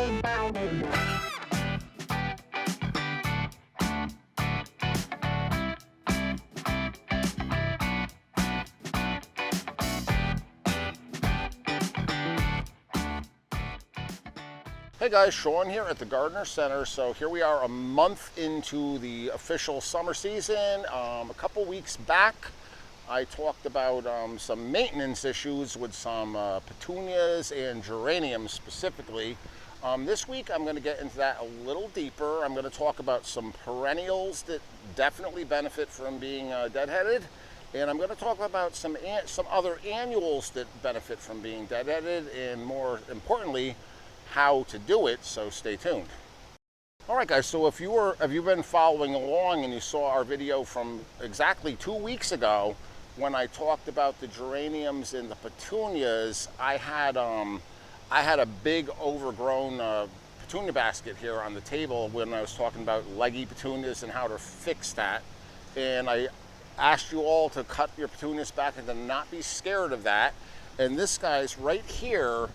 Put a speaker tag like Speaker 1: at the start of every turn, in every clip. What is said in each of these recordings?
Speaker 1: Hey guys, Sean here at the Gardener Center. So here we are a month into the official summer season. A couple weeks back, I talked about some maintenance issues with some petunias and geraniums specifically. This week I'm going to get into that a little deeper. I'm going to talk about some perennials that definitely benefit from being deadheaded. And I'm going to talk about some other annuals that benefit from being deadheaded, and more importantly, how to do it, so stay tuned. All right guys, so if you've been following along and you saw our video from exactly 2 weeks ago when I talked about the geraniums and the petunias, I had a big overgrown petunia basket here on the table when I was talking about leggy petunias and how to fix that. And I asked you all to cut your petunias back and to not be scared of that. And this guy's right here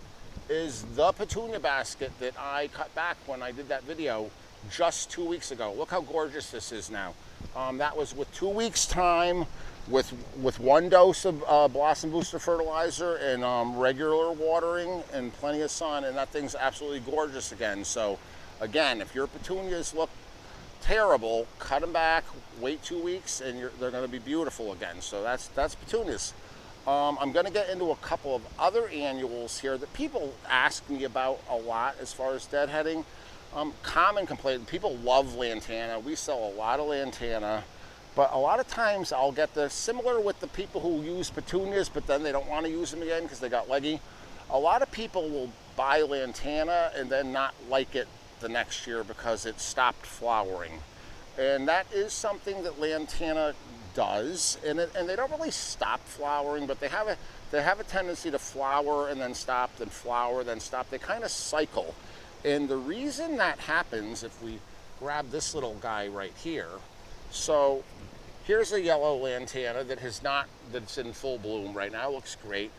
Speaker 1: is the petunia basket that I cut back when I did that video just 2 weeks ago. Look how gorgeous this is now. That was with 2 weeks time, with 1 dose of blossom booster fertilizer and regular watering and plenty of sun, and that thing's absolutely gorgeous again. So again, if your petunias look terrible, cut them back, wait 2 weeks, and they're going to be beautiful again. So that's petunias. I'm going to get into a couple of other annuals here that people ask me about a lot as far as deadheading. Common complaint, people love lantana. We sell a lot of lantana, but a lot of times I'll get the similar with the people who use petunias, but then they don't want to use them again because they got leggy. A lot of people will buy lantana and then not like it the next year because it stopped flowering. And that is something that lantana does, and they don't really stop flowering, but they have a tendency to flower and then stop, then flower, then stop. They kind of cycle. And the reason that happens, if we grab this little guy right here, so here's a yellow lantana that's in full bloom right now. It looks great.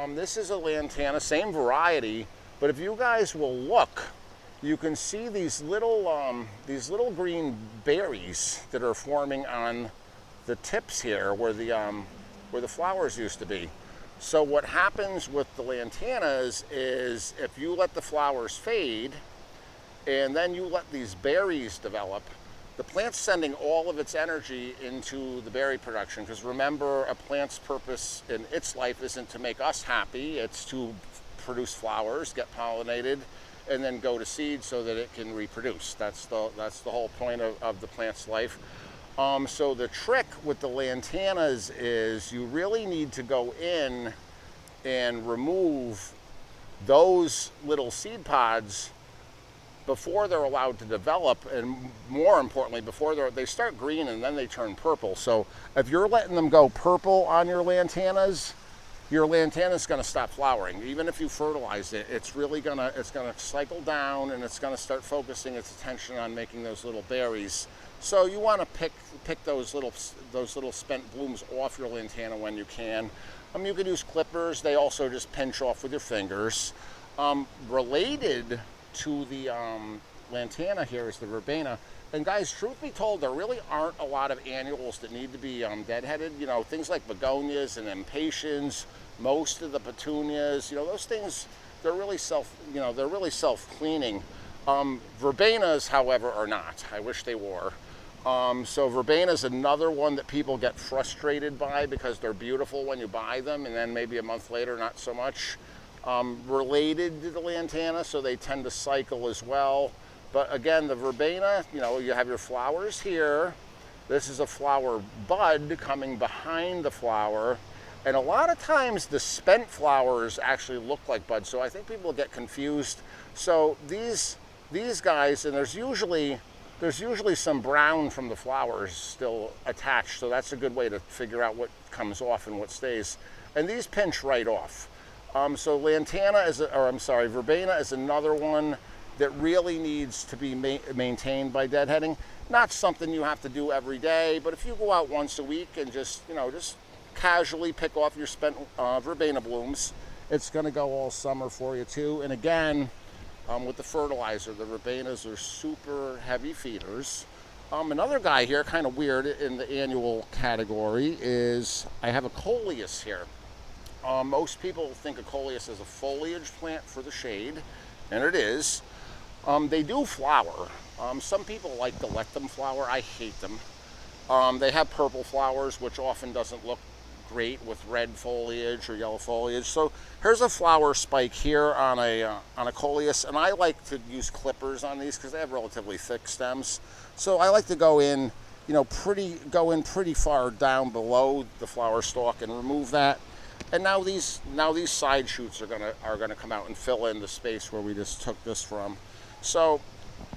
Speaker 1: This is a lantana, same variety, but if you guys will look, you can see these little green berries that are forming on the tips here where the flowers used to be. So what happens with the lantanas is if you let the flowers fade and then you let these berries develop, the plant's sending all of its energy into the berry production, because remember, a plant's purpose in its life isn't to make us happy, it's to produce flowers, get pollinated, and then go to seed so that it can reproduce. That's the whole point of the plant's life. So the trick with the lantanas is you really need to go in and remove those little seed pods before they're allowed to develop, and more importantly, before they start green and then they turn purple. So if you're letting them go purple on your lantana's going to stop flowering. Even if you fertilize it, it's going to cycle down, and it's going to start focusing its attention on making those little berries. So you want to pick those little spent blooms off your lantana when you can. You can use clippers. They also just pinch off with your fingers. Related to the lantana here is the verbena. And guys, truth be told, there really aren't a lot of annuals that need to be deadheaded. You know, things like begonias and impatiens, most of the petunias, those things, they're really self-cleaning. Verbenas, however, are not. I wish they were. So verbena is another one that people get frustrated by because they're beautiful when you buy them, and then maybe a month later, not so much. Related to the lantana, so they tend to cycle as well. But again, the verbena, you have your flowers here. This is a flower bud coming behind the flower. And a lot of times the spent flowers actually look like buds, so I think people get confused. So these guys, and there's usually some brown from the flowers still attached, so that's a good way to figure out what comes off and what stays. And these pinch right off. So verbena is another one that really needs to be maintained by deadheading. Not something you have to do every day, but if you go out once a week and just casually pick off your spent verbena blooms, it's going to go all summer for you too. And again, with the fertilizer. The verbenas are super heavy feeders. Another guy here, kind of weird in the annual category, is I have a coleus here. Most people think of coleus as a foliage plant for the shade, and it is. They do flower. Some people like to let them flower. I hate them. They have purple flowers, which often doesn't look great with red foliage or yellow foliage. So here's a flower spike here on a coleus, and I like to use clippers on these because they have relatively thick stems. So I like to go in, pretty far down below the flower stalk and remove that. And now these side shoots are gonna come out and fill in the space where we just took this from. So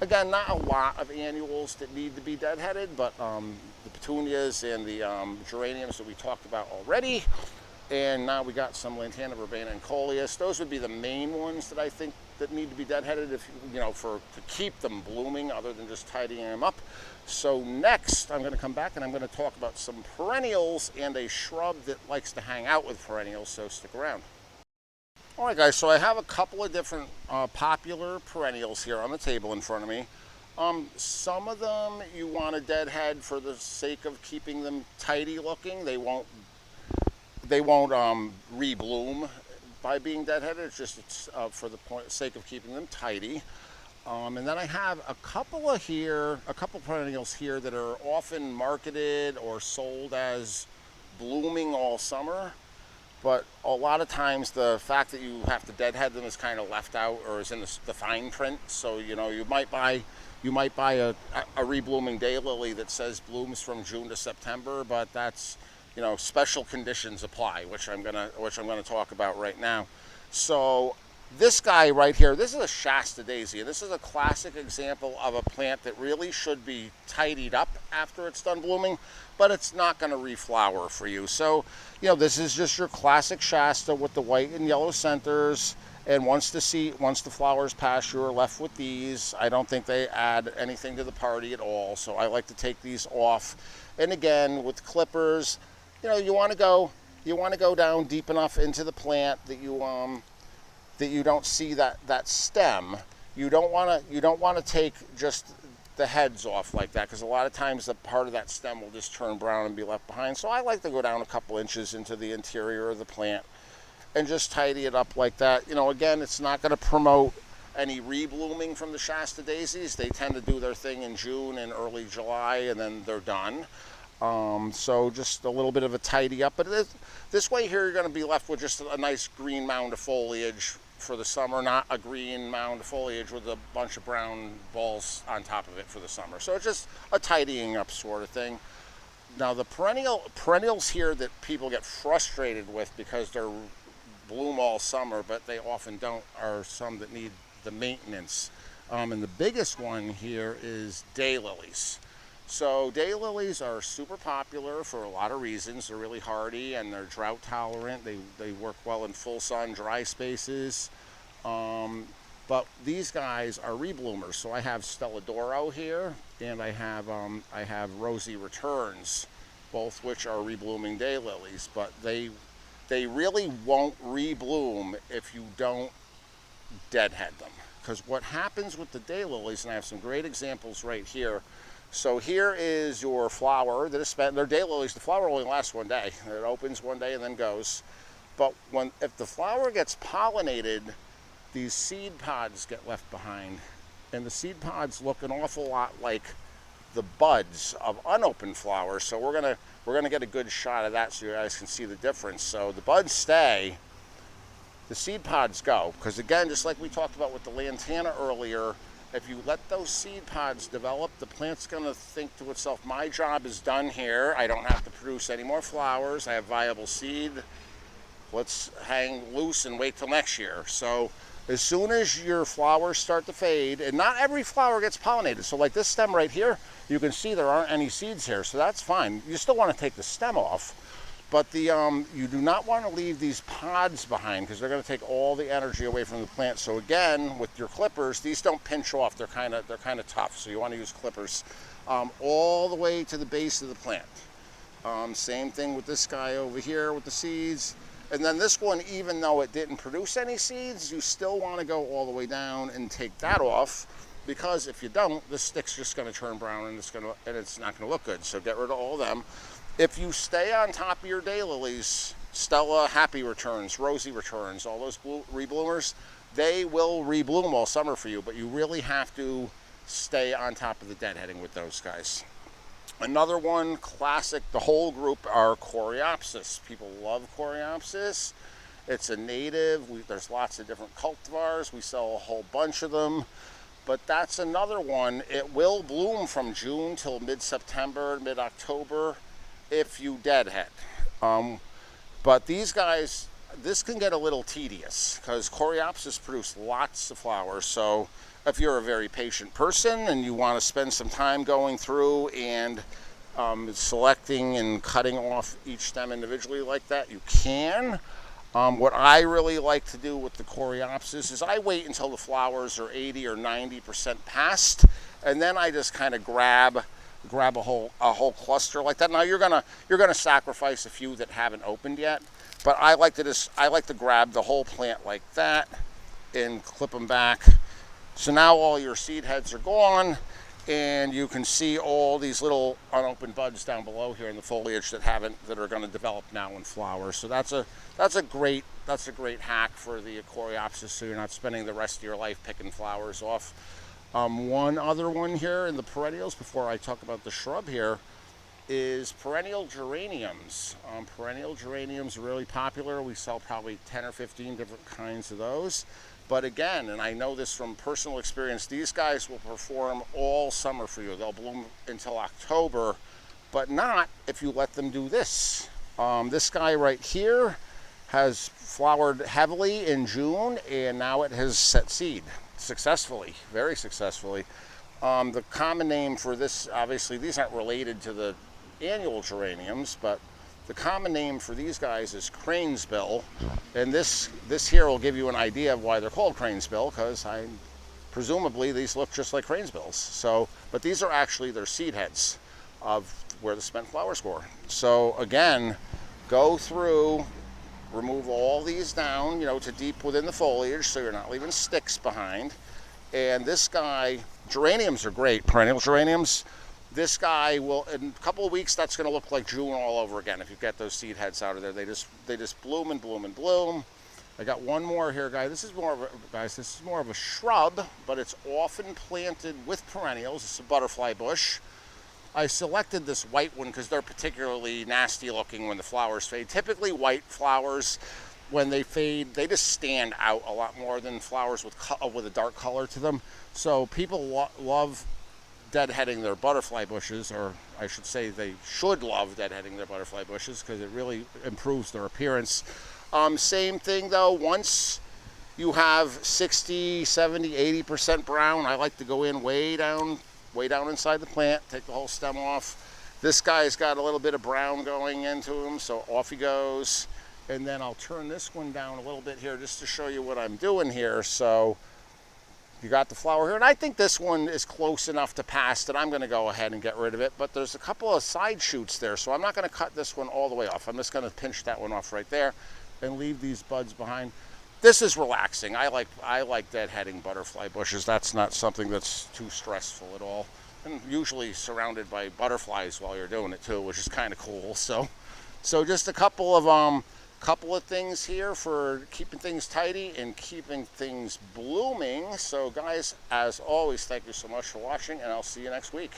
Speaker 1: again, not a lot of annuals that need to be deadheaded, but the petunias and the geraniums that we talked about already. And now we got some lantana, verbena, and coleus. Those would be the main ones that I think that need to be deadheaded, if to keep them blooming, other than just tidying them up. So next, I'm going to come back and I'm going to talk about some perennials and a shrub that likes to hang out with perennials. So stick around. All right, guys. So I have a couple of different popular perennials here on the table in front of me. Some of them you want to deadhead for the sake of keeping them tidy looking. They won't rebloom by being deadheaded. It's for the sake of keeping them tidy. And then I have a couple perennials here that are often marketed or sold as blooming all summer. But a lot of times the fact that you have to deadhead them is kind of left out, or is in the fine print. So you might buy a reblooming daylily that says blooms from June to September, but that's special conditions apply, which I'm gonna talk about right now. So this guy right here, this is a Shasta daisy, and this is a classic example of a plant that really should be tidied up after it's done blooming, but it's not going to reflower for you. So this is just your classic Shasta with the white and yellow centers. And once the flowers pass, you're left with these. I don't think they add anything to the party at all, so I like to take these off. And again, with clippers, you want to go down deep enough into the plant that you don't see that stem. You don't want to take just the heads off like that, because a lot of times the part of that stem will just turn brown and be left behind. So I like to go down a couple inches into the interior of the plant and just tidy it up like that. Again, it's not going to promote any reblooming from the Shasta daisies. They tend to do their thing in June and early July, and then they're done. So just a little bit of a tidy up. But this way here, you're going to be left with just a nice green mound of foliage for the summer, not a green mound of foliage with a bunch of brown balls on top of it for the summer. So it's just a tidying up sort of thing. Now the perennials here that people get frustrated with because they're bloom all summer, but they often don't, are some that need the maintenance. And the biggest one here is daylilies. So daylilies are super popular for a lot of reasons. They're really hardy and they're drought tolerant. They work well in full sun, dry spaces. But these guys are rebloomers. So I have Stelladoro here, and I have Rosy Returns, both which are reblooming daylilies. But they really won't rebloom if you don't deadhead them. Because what happens with the daylilies, and I have some great examples right here. So here is your flower that is spent. They're daylilies. The flower only lasts one day. It opens one day and then goes. But if the flower gets pollinated, these seed pods get left behind, and the seed pods look an awful lot like the buds of unopened flowers. So we're gonna get a good shot of that so you guys can see the difference. So the buds stay, the seed pods go, because again, just like we talked about with the lantana earlier, if you let those seed pods develop, the plant's going to think to itself, my job is done here. I don't have to produce any more flowers. I have viable seed. Let's hang loose and wait till next year. So as soon as your flowers start to fade, and not every flower gets pollinated. So like this stem right here, you can see there aren't any seeds here. So that's fine. You still want to take the stem off. But you do not want to leave these pods behind, because they're going to take all the energy away from the plant. So again, with your clippers, these don't pinch off. They're kind of tough. So you want to use clippers all the way to the base of the plant. Same thing with this guy over here with the seeds. And then this one, even though it didn't produce any seeds, you still want to go all the way down and take that off, because if you don't, the stick's just going to turn brown and it's not going to look good. So get rid of all of them. If you stay on top of your daylilies, Stella, Happy Returns, Rosy Returns, all those rebloomers, they will rebloom all summer for you, but you really have to stay on top of the deadheading with those guys. Another one, classic, the whole group are Coreopsis. People love Coreopsis. It's a native. There's lots of different cultivars. We sell a whole bunch of them. But that's another one. It will bloom from June till mid-September, mid-October if you deadhead. But these guys, this can get a little tedious because Coreopsis produce lots of flowers. So if you're a very patient person and you want to spend some time going through and selecting and cutting off each stem individually like that, you can. What I really like to do with the Coreopsis is I wait until the flowers are 80 or 90% past, and then I just kind of grab a whole cluster like that. Now you're gonna sacrifice a few that haven't opened yet, but I like to grab the whole plant like that and clip them back. So now all your seed heads are gone, and you can see all these little unopened buds down below here in the foliage that are going to develop now in flowers. So that's a great hack for the Coreopsis, so you're not spending the rest of your life picking flowers off. One other one here in the perennials before I talk about the shrub here is perennial geraniums. Perennial geraniums are really popular. We sell probably 10 or 15 different kinds of those. But again, and I know this from personal experience, these guys will perform all summer for you. They'll bloom until October, but not if you let them do this. This guy right here has flowered heavily in June, and now it has set seed successfully, very successfully. The common name for this, obviously these aren't related to the annual geraniums, but the common name for these guys is cranesbill, and this here will give you an idea of why they're called cranesbill, because presumably these look just like cranesbills. So, but these are actually their seed heads of where the spent flowers were. So again, go through, remove all these down, to deep within the foliage, so you're not leaving sticks behind. And this guy, geraniums are great, perennial geraniums. This guy will, in a couple of weeks, that's going to look like June all over again. If you get those seed heads out of there, they just bloom and bloom and bloom. I got one more here, guys. This is more of a shrub, but it's often planted with perennials. It's a butterfly bush. I selected this white one because they're particularly nasty looking when the flowers fade. Typically, white flowers, when they fade, they just stand out a lot more than flowers with a dark color to them. So people love deadheading their butterfly bushes, or I should say they should love deadheading their butterfly bushes because it really improves their appearance. Same thing though, once you have 60, 70, 80% brown, I like to go in way down inside the plant, take the whole stem off. This guy's got a little bit of brown going into him, so off he goes. And then I'll turn this one down a little bit here just to show you what I'm doing here. So you got the flower here, and I think this one is close enough to pass that I'm going to go ahead and get rid of it, but there's a couple of side shoots there, so I'm not going to cut this one all the way off. I'm just going to pinch that one off right there and leave these buds behind. This is relaxing. I like deadheading butterfly bushes. That's not something that's too stressful at all, and usually surrounded by butterflies while you're doing it too, which is kind of cool. So just a couple of things here for keeping things tidy and keeping things blooming. So guys, as always, thank you so much for watching, and I'll see you next week.